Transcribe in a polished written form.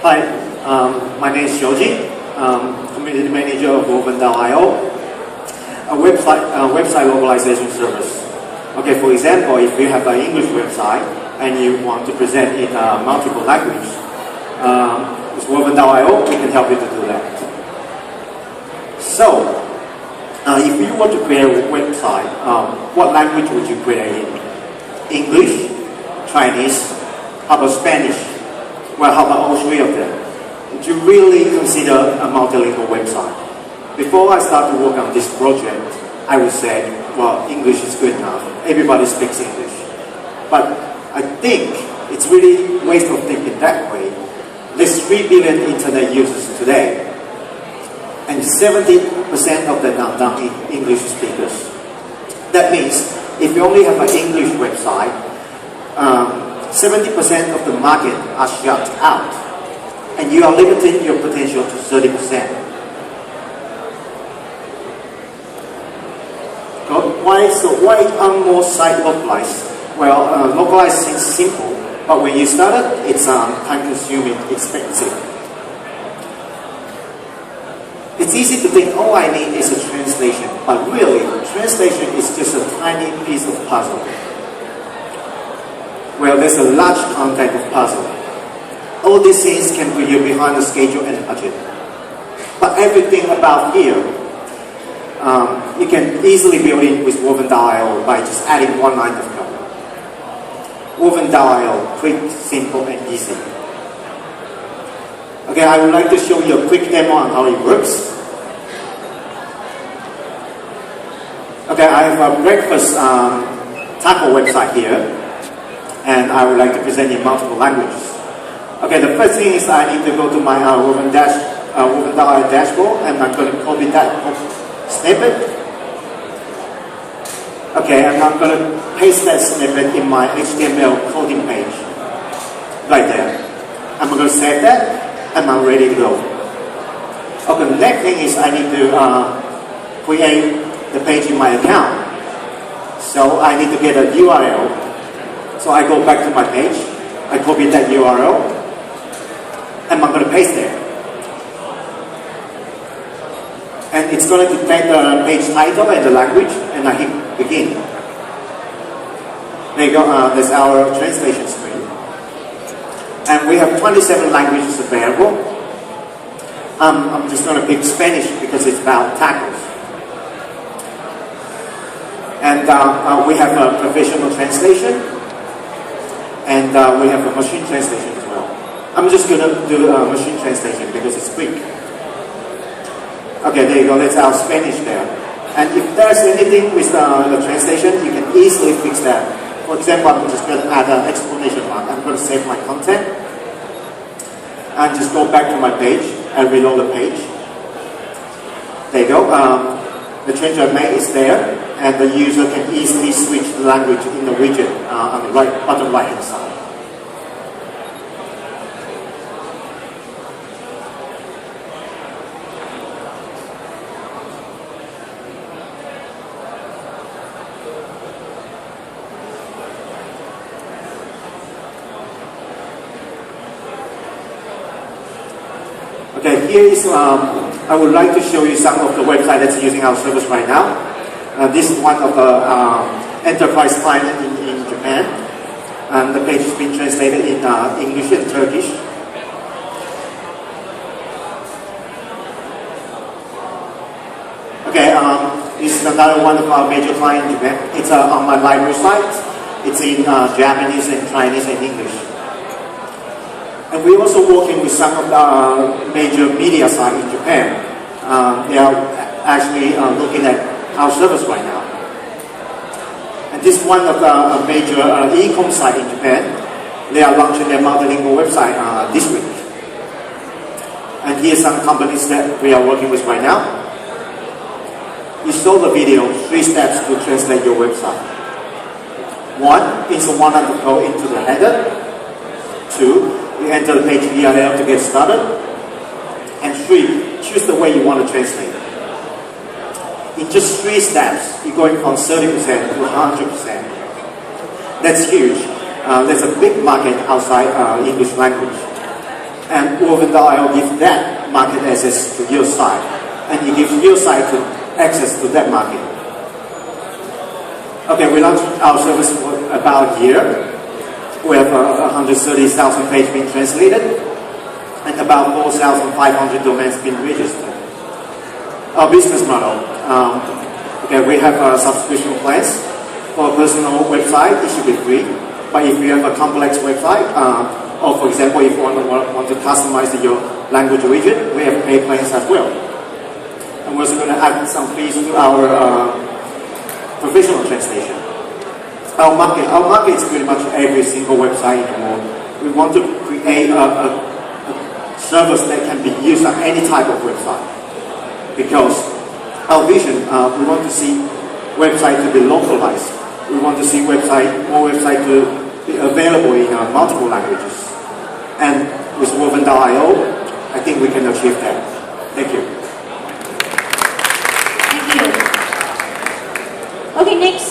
Hi, my name is Shoji, Community Manager of Woven.io, a website localization service. Okay, for example, if you have an English website and you want to present in multiple languages, with Woven.io, we can help you to do that. So, if you want to create a website, what language would you create in? English, Chinese, how about Spanish? Well, how about all three of them? Would you really consider a multilingual website? Before I start to work on this project, I would say, well, English is good enough. Everybody speaks English. But I think it's really a waste of thinking that way. There's 3 billion internet users today, and 70% of them are non-English speakers. That means if you only have an English website, 70% of the market are shut out, and you are limiting your potential to 30%. Why are more sites localized? Well, localized seems simple, but when you start it, it's time-consuming, expensive. It's easy to think all I need is a translation, but really, translation is just a tiny piece of puzzle. Well, there's a large content of puzzle. All these things can put you behind the schedule and budget. But everything about here, you can easily build it with Woven.io by just adding one line of code. Woven.io, quick, simple, and easy. Okay, I would like to show you a quick demo on how it works. Okay, I have a breakfast taco website here, and I would like to present in multiple languages. Okay, the first thing is I need to go to my Woven.io dashboard, and I'm going to copy that snippet. Okay, and I'm going to paste that snippet in my HTML coding page, right there. I'm going to save that, and I'm ready to go. Okay, the next thing is I need to create the page in my account. So I need to get a URL. So I go back to my page, I copy that URL, and I'm going to paste it. And it's going to detect the page title and the language, and I hit begin. There you go, that's our translation screen. And we have 27 languages available. I'm just going to pick Spanish because it's about tacos. And we have a professional translation, and we have a machine translation as well. I'm just going to do a machine translation because it's quick. Okay, there you go, that's our Spanish there. And if there's anything with the translation, you can easily fix that. For example, I'm just going to add an exclamation mark. I'm going to save my content, and just go back to my page and reload the page. There you go. The change I made is there, and the user can easily switch the language in the widget on the bottom right hand side. Okay, here is, I would like to show you some of the websites that's using our service right now. This is one of the enterprise clients in Japan. And the page has been translated in English and Turkish. Okay, this is another one of our major clients in Japan. It's on my library site. It's in Japanese and Chinese and English. And we're also working with some of the major media sites in Japan. They are actually looking at our service right now. And this is one of the major e-com sites in Japan. They are launching their multilingual website this week. And here's some companies that we are working with right now. You saw the video, 3 steps to translate your website. 1, insert one line of code into the header. 2, you enter the page URL to get started. And 3, choose the way you want to translate. In just 3 steps, you're going from 30% to 100%. That's huge. There's a big market outside English language. And Woven.io gives that market access to your site, and it gives your site access to that market. Okay, we launched our service for about a year. We have 130,000 pages being translated, and about 4,500 domains being registered. Our business model. Okay, we have subscription plans. For a personal website, it should be free. But if you have a complex website, or for example, if you want to customize your language region, we have paid plans as well. And we're also going to add some fees to our professional translation. Our market is pretty much every single website in the world. We want to create a service that can be used on any type of website. Because our vision, we want to see websites to be localized. We want to see more websites to be available in multiple languages. And with Woven.io, I think we can achieve that. Thank you. Thank you. Okay, next.